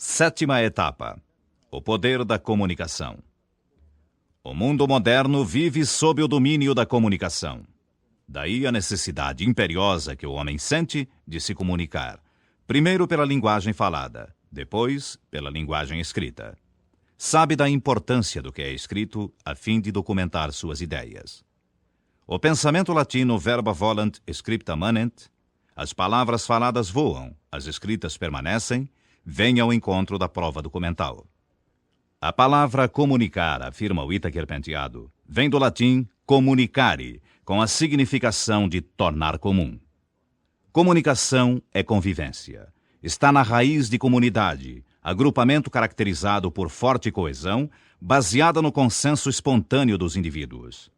Sétima etapa: o poder da comunicação. O mundo moderno vive sob o domínio da comunicação. Daí a necessidade imperiosa que o homem sente de se comunicar, primeiro pela linguagem falada, depois pela linguagem escrita. Sabe da importância do que é escrito a fim de documentar suas ideias. O pensamento latino verba volant scripta manent, as palavras faladas voam, as escritas permanecem, vem ao encontro da prova documental. A palavra comunicar, afirma o Itaker Penteado, vem do latim comunicare, com a significação de tornar comum. Comunicação é convivência. Está na raiz de comunidade, agrupamento caracterizado por forte coesão, baseada no consenso espontâneo dos indivíduos.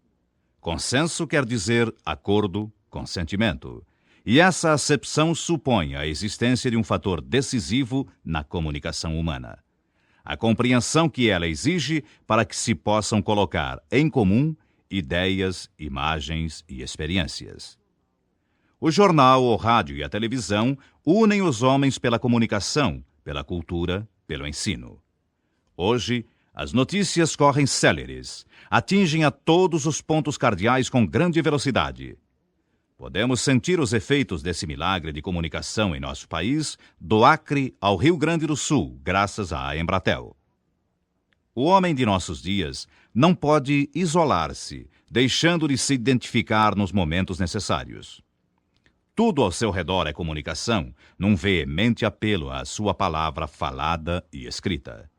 Consenso quer dizer acordo, consentimento. E essa acepção supõe a existência de um fator decisivo na comunicação humana. A compreensão que ela exige para que se possam colocar em comum ideias, imagens e experiências. O jornal, o rádio e a televisão unem os homens pela comunicação, pela cultura, pelo ensino. Hoje, as notícias correm céleres, atingem a todos os pontos cardeais com grande velocidade. Podemos sentir os efeitos desse milagre de comunicação em nosso país, do Acre ao Rio Grande do Sul, graças à Embratel. O homem de nossos dias não pode isolar-se, deixando de se identificar nos momentos necessários. Tudo ao seu redor é comunicação, num veemente apelo à sua palavra falada e escrita.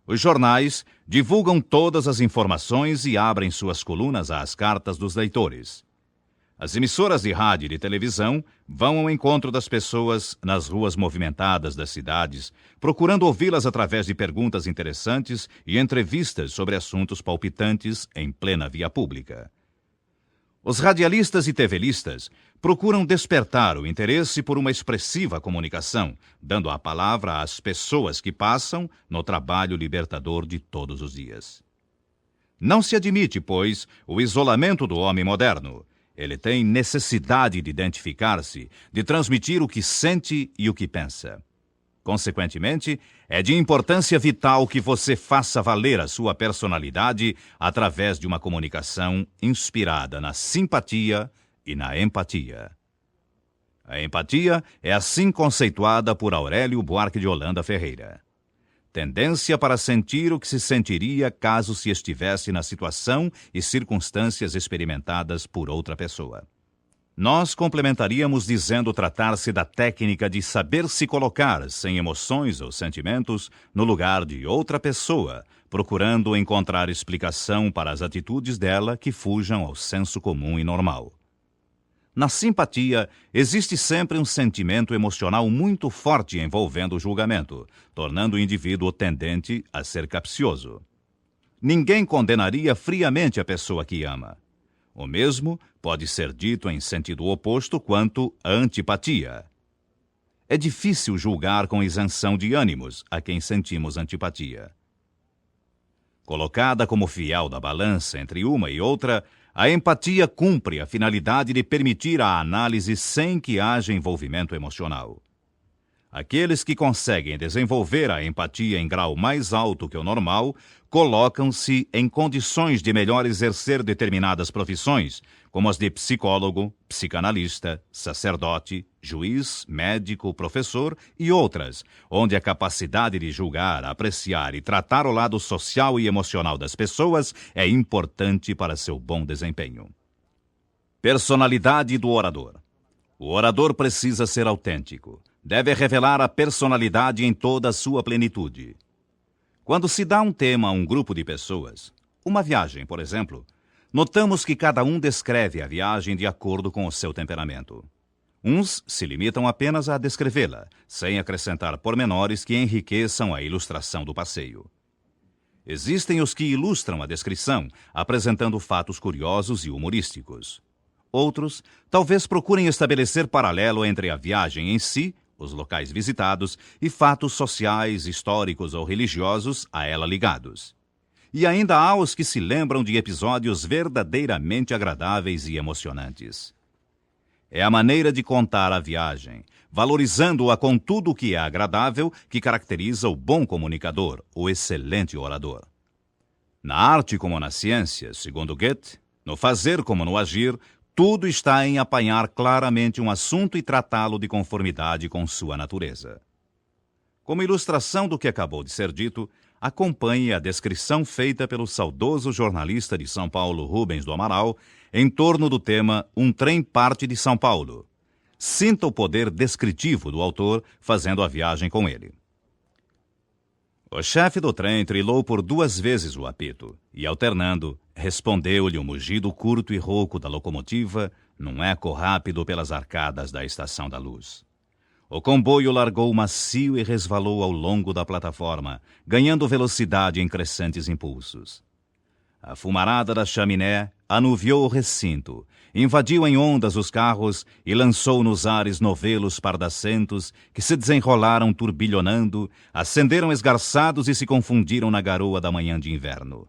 Os jornais divulgam todas as informações e abrem suas colunas às cartas dos leitores. As emissoras de rádio e de televisão vão ao encontro das pessoas nas ruas movimentadas das cidades, procurando ouvi-las através de perguntas interessantes e entrevistas sobre assuntos palpitantes em plena via pública. Os radialistas e tevelistas procuram despertar o interesse por uma expressiva comunicação, dando a palavra às pessoas que passam no trabalho libertador de todos os dias. Não se admite, pois, o isolamento do homem moderno. Ele tem necessidade de identificar-se, de transmitir o que sente e o que pensa. Consequentemente, é de importância vital que você faça valer a sua personalidade através de uma comunicação inspirada na simpatia e na empatia. A empatia é assim conceituada por Aurélio Buarque de Holanda Ferreira. Tendência para sentir o que se sentiria caso se estivesse na situação e circunstâncias experimentadas por outra pessoa. Nós complementaríamos dizendo tratar-se da técnica de saber se colocar, sem emoções ou sentimentos, no lugar de outra pessoa, procurando encontrar explicação para as atitudes dela que fujam ao senso comum e normal. Na simpatia, existe sempre um sentimento emocional muito forte envolvendo o julgamento, tornando o indivíduo tendente a ser capcioso. Ninguém condenaria friamente a pessoa que ama. O mesmo pode ser dito em sentido oposto quanto à antipatia. É difícil julgar com isenção de ânimos a quem sentimos antipatia. Colocada como fiel da balança entre uma e outra, a empatia cumpre a finalidade de permitir a análise sem que haja envolvimento emocional. Aqueles que conseguem desenvolver a empatia em grau mais alto que o normal colocam-se em condições de melhor exercer determinadas profissões, como as de psicólogo, psicanalista, sacerdote, juiz, médico, professor e outras, onde a capacidade de julgar, apreciar e tratar o lado social e emocional das pessoas é importante para seu bom desempenho. Personalidade do orador. O orador precisa ser autêntico. Deve revelar a personalidade em toda a sua plenitude. Quando se dá um tema a um grupo de pessoas, uma viagem, por exemplo, notamos que cada um descreve a viagem de acordo com o seu temperamento. Uns se limitam apenas a descrevê-la, sem acrescentar pormenores que enriqueçam a ilustração do passeio. Existem os que ilustram a descrição, apresentando fatos curiosos e humorísticos. Outros talvez procurem estabelecer paralelo entre a viagem em si, os locais visitados e fatos sociais, históricos ou religiosos a ela ligados. E ainda há os que se lembram de episódios verdadeiramente agradáveis e emocionantes. é a maneira de contar a viagem, valorizando-a com tudo o que é agradável, que caracteriza o bom comunicador, o excelente orador. Na arte como na ciência, segundo Goethe, no fazer como no agir, tudo está em apanhar claramente um assunto e tratá-lo de conformidade com sua natureza. Como ilustração do que acabou de ser dito, acompanhe a descrição feita pelo saudoso jornalista de São Paulo, Rubens do Amaral, em torno do tema Um Trem Parte de São Paulo. Sinta o poder descritivo do autor fazendo a viagem com ele. O chefe do trem trilou por 2 vezes o apito e, alternando, respondeu-lhe o mugido curto e rouco da locomotiva num eco rápido pelas arcadas da Estação da Luz. O comboio largou macio e resvalou ao longo da plataforma, ganhando velocidade em crescentes impulsos. A fumarada da chaminé anuviou o recinto, invadiu em ondas os carros e lançou nos ares novelos pardacentos que se desenrolaram turbilhonando, acenderam esgarçados e se confundiram na garoa da manhã de inverno.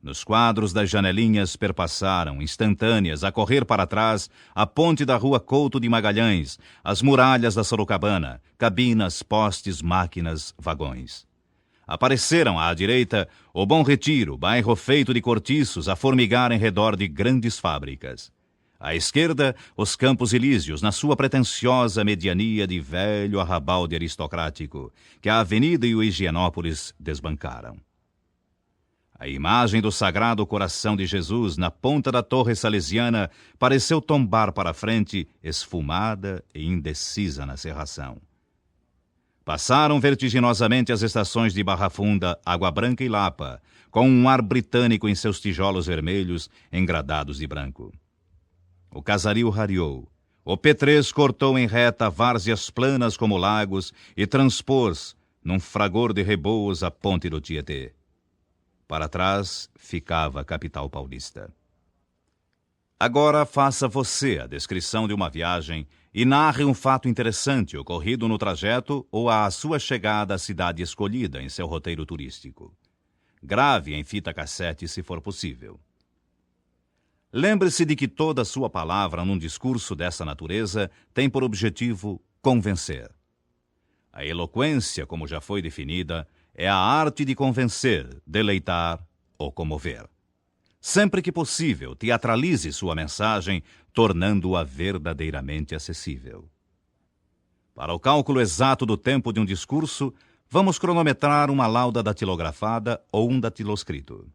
Nos quadros das janelinhas perpassaram, instantâneas, a correr para trás, a ponte da rua Couto de Magalhães, as muralhas da Sorocabana, cabinas, postes, máquinas, vagões. Apareceram à direita o Bom Retiro, bairro feito de cortiços a formigar em redor de grandes fábricas. À esquerda, os Campos Elíseos, na sua pretensiosa mediania de velho arrabalde aristocrático, que a Avenida e o Higienópolis desbancaram. A imagem do Sagrado Coração de Jesus na ponta da Torre Salesiana pareceu tombar para a frente, esfumada e indecisa na cerração. Passaram vertiginosamente as estações de Barra Funda, Água Branca e Lapa, com um ar britânico em seus tijolos vermelhos engradados de branco. O Casaril rareou. O P3 cortou em reta várzeas planas como lagos e transpôs, num fragor de reboos, a ponte do Tietê. Para trás ficava a capital paulista. Agora faça você a descrição de uma viagem e narre um fato interessante ocorrido no trajeto ou à sua chegada à cidade escolhida em seu roteiro turístico. Grave em fita cassete se for possível. Lembre-se de que toda sua palavra num discurso dessa natureza tem por objetivo convencer. A eloquência, como já foi definida, é a arte de convencer, deleitar ou comover. Sempre que possível, teatralize sua mensagem, tornando-a verdadeiramente acessível. Para o cálculo exato do tempo de um discurso, vamos cronometrar uma lauda datilografada ou um datiloscrito.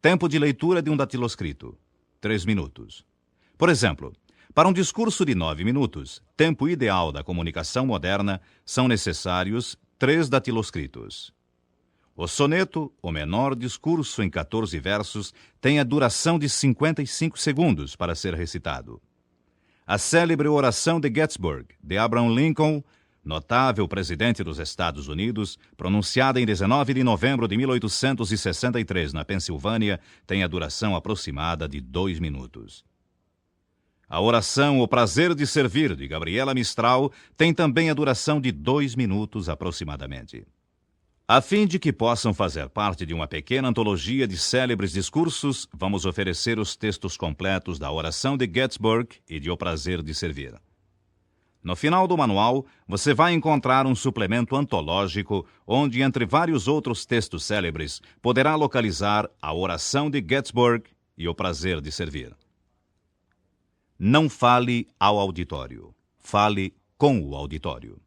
Tempo de leitura de um datiloscrito: 3 minutos. Por exemplo, para um discurso de 9 minutos, tempo ideal da comunicação moderna, são necessários 3 datiloscritos. O soneto, o menor discurso em 14 versos, tem a duração de 55 segundos para ser recitado. A célebre oração de Gettysburg, de Abraham Lincoln, notável presidente dos Estados Unidos, pronunciada em 19 de novembro de 1863 na Pensilvânia, tem a duração aproximada de 2 minutos. A oração O Prazer de Servir, de Gabriela Mistral, tem também a duração de 2 minutos aproximadamente. A fim de que possam fazer parte de uma pequena antologia de célebres discursos, vamos oferecer os textos completos da oração de Gettysburg e de O Prazer de Servir. No final do manual, você vai encontrar um suplemento antológico onde, entre vários outros textos célebres, poderá localizar a oração de Gettysburg e O Prazer de Servir. Não fale ao auditório. Fale com o auditório.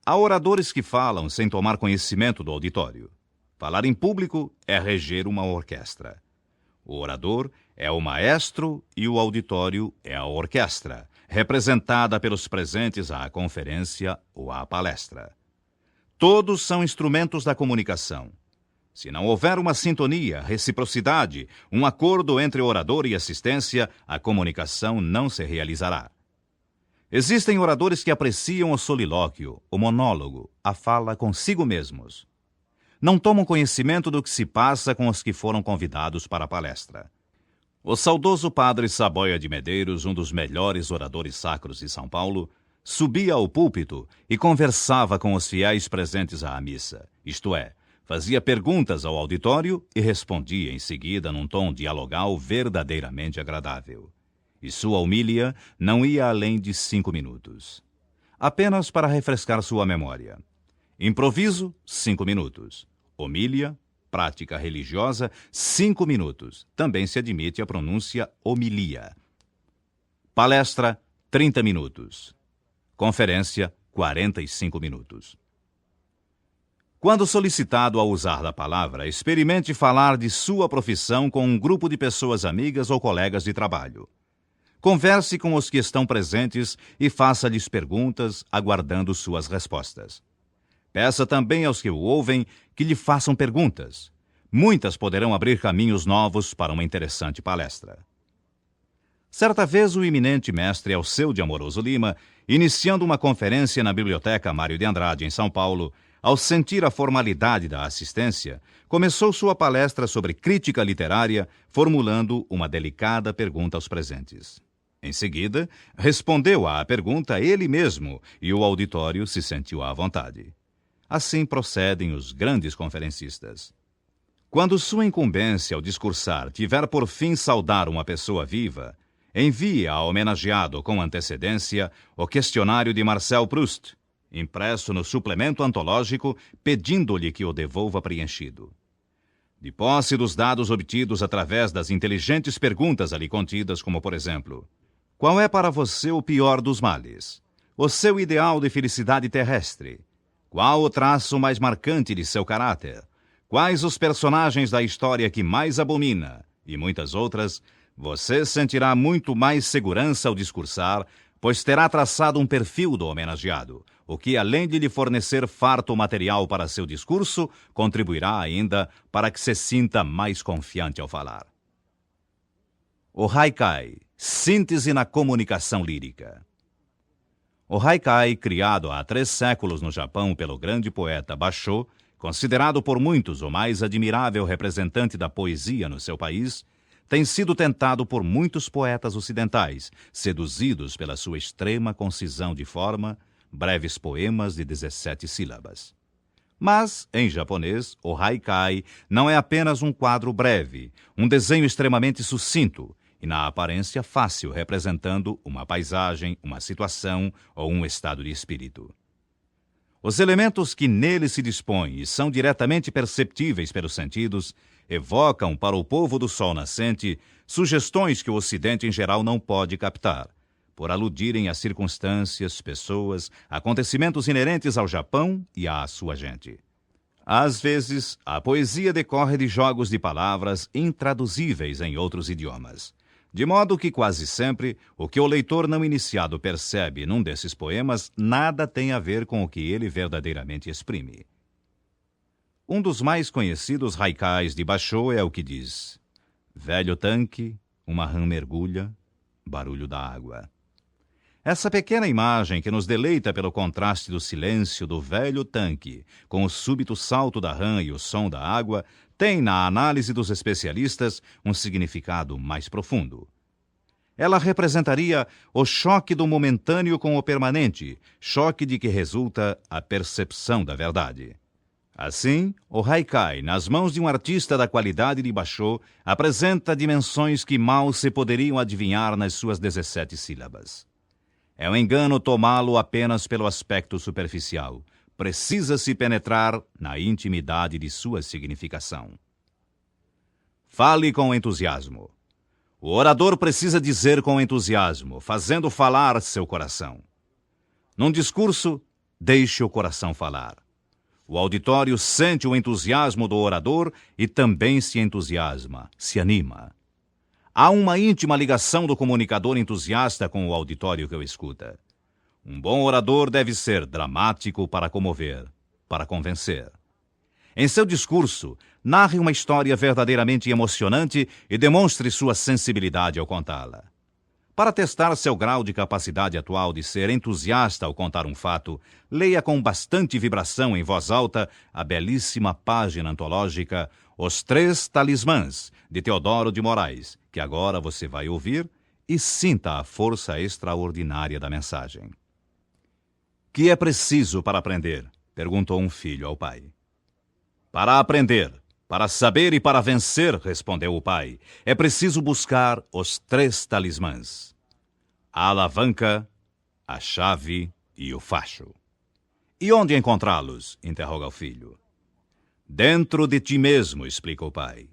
Há oradores que falam sem tomar conhecimento do auditório. Falar em público é reger uma orquestra. O orador é o maestro e o auditório é a orquestra, representada pelos presentes à conferência ou à palestra. Todos são instrumentos da comunicação. Se não houver uma sintonia, reciprocidade, um acordo entre orador e assistência, a comunicação não se realizará. Existem oradores que apreciam o solilóquio, o monólogo, a fala consigo mesmos. Não tomam conhecimento do que se passa com os que foram convidados para a palestra. O saudoso padre Saboia de Medeiros, um dos melhores oradores sacros de São Paulo, subia ao púlpito e conversava com os fiéis presentes à missa, isto é, fazia perguntas ao auditório e respondia em seguida num tom dialogal verdadeiramente agradável. e sua homilia não ia além de 5 minutos. Apenas para refrescar sua memória. Improviso, 5 minutos. Homilia, prática religiosa, 5 minutos. Também se admite a pronúncia homilia. Palestra, 30 minutos. Conferência, 45 minutos. Quando solicitado a usar da palavra, experimente falar de sua profissão com um grupo de pessoas amigas ou colegas de trabalho. Converse com os que estão presentes e faça-lhes perguntas, aguardando suas respostas. Peça também aos que o ouvem que lhe façam perguntas. Muitas poderão abrir caminhos novos para uma interessante palestra. Certa vez, o eminente mestre Alceu de Amoroso Lima, iniciando uma conferência na Biblioteca Mário de Andrade, em São Paulo, ao sentir a formalidade da assistência, começou sua palestra sobre crítica literária, formulando uma delicada pergunta aos presentes. Em seguida, respondeu à pergunta ele mesmo e o auditório se sentiu à vontade. Assim procedem os grandes conferencistas. Quando sua incumbência ao discursar tiver por fim saudar uma pessoa viva, envie ao homenageado com antecedência o questionário de Marcel Proust, impresso no suplemento antológico, pedindo-lhe que o devolva preenchido. De posse dos dados obtidos através das inteligentes perguntas ali contidas, como por exemplo: qual é para você o pior dos males? O seu ideal de felicidade terrestre? Qual o traço mais marcante de seu caráter? Quais os personagens da história que mais abomina? E muitas outras, você sentirá muito mais segurança ao discursar, pois terá traçado um perfil do homenageado, o que, além de lhe fornecer farto material para seu discurso, contribuirá ainda para que se sinta mais confiante ao falar. O Haikai, síntese na comunicação lírica. O Haikai, criado há 3 séculos no Japão pelo grande poeta Basho, considerado por muitos o mais admirável representante da poesia no seu país, tem sido tentado por muitos poetas ocidentais, seduzidos pela sua extrema concisão de forma, breves poemas de 17 sílabas. Mas, em japonês, o Haikai não é apenas um quadro breve, um desenho extremamente sucinto, e na aparência fácil, representando uma paisagem, uma situação ou um estado de espírito. Os elementos que nele se dispõem e são diretamente perceptíveis pelos sentidos evocam para o povo do sol nascente sugestões que o Ocidente em geral não pode captar, por aludirem a circunstâncias, pessoas, acontecimentos inerentes ao Japão e à sua gente. Às vezes, a poesia decorre de jogos de palavras intraduzíveis em outros idiomas. De modo que, quase sempre, o que o leitor não iniciado percebe num desses poemas nada tem a ver com o que ele verdadeiramente exprime. Um dos mais conhecidos haikais de Basho é o que diz: velho tanque, uma rã mergulha, barulho da água. Essa pequena imagem que nos deleita pelo contraste do silêncio do velho tanque com o súbito salto da rã e o som da água tem, na análise dos especialistas, um significado mais profundo. Ela representaria o choque do momentâneo com o permanente, choque de que resulta a percepção da verdade. Assim, o Haikai, nas mãos de um artista da qualidade de Basho, apresenta dimensões que mal se poderiam adivinhar nas suas 17 sílabas. É um engano tomá-lo apenas pelo aspecto superficial. Precisa-se penetrar na intimidade de sua significação. Fale com entusiasmo. O orador precisa dizer com entusiasmo, fazendo falar seu coração. Num discurso, deixe o coração falar. O auditório sente o entusiasmo do orador e também se entusiasma, se anima. Há uma íntima ligação do comunicador entusiasta com o auditório que o escuta. Um bom orador deve ser dramático para comover, para convencer. Em seu discurso, narre uma história verdadeiramente emocionante e demonstre sua sensibilidade ao contá-la. Para testar seu grau de capacidade atual de ser entusiasta ao contar um fato, leia com bastante vibração em voz alta a belíssima página antológica Os 3 Talismãs, de Teodoro de Moraes, que agora você vai ouvir, e sinta a força extraordinária da mensagem. Que é preciso para aprender? Perguntou um filho ao pai. Para aprender, Para saber e para vencer, respondeu o pai, é preciso buscar os 3 talismãs: a alavanca, a chave e o facho. E onde encontrá-los? Interroga o filho. Dentro de ti mesmo, explica o pai.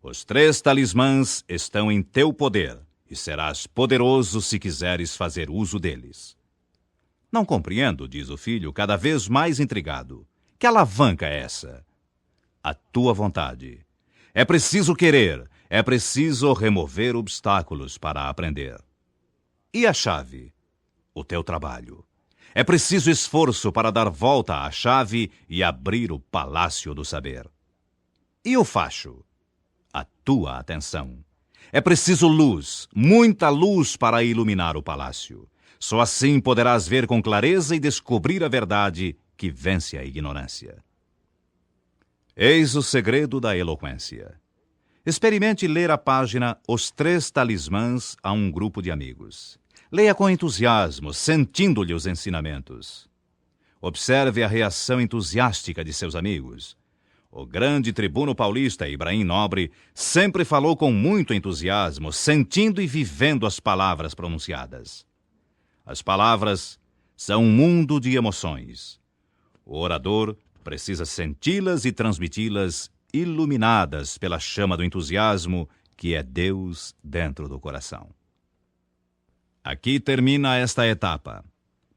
Os 3 talismãs estão em teu poder e serás poderoso se quiseres fazer uso deles. Não compreendo, diz o filho, cada vez mais intrigado. Que alavanca é essa? A tua vontade. É preciso querer, é preciso remover obstáculos para aprender. E a chave? O teu trabalho. É preciso esforço para dar volta à chave e abrir o palácio do saber. E o facho? A tua atenção. É preciso luz, muita luz para iluminar o palácio. Só assim poderás ver com clareza e descobrir a verdade que vence a ignorância. Eis o segredo da eloquência. Experimente ler a página Os 3 Talismãs a um grupo de amigos. Leia com entusiasmo, sentindo-lhe os ensinamentos. Observe a reação entusiástica de seus amigos. O grande tribuno paulista Ibrahim Nobre sempre falou com muito entusiasmo, sentindo e vivendo as palavras pronunciadas. As palavras são um mundo de emoções. O orador precisa senti-las e transmiti-las iluminadas pela chama do entusiasmo, que é Deus dentro do coração. Aqui termina esta etapa.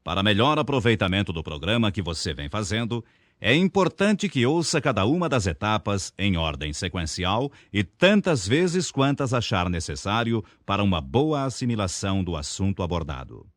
Para melhor aproveitamento do programa que você vem fazendo, é importante que ouça cada uma das etapas em ordem sequencial e tantas vezes quantas achar necessário para uma boa assimilação do assunto abordado.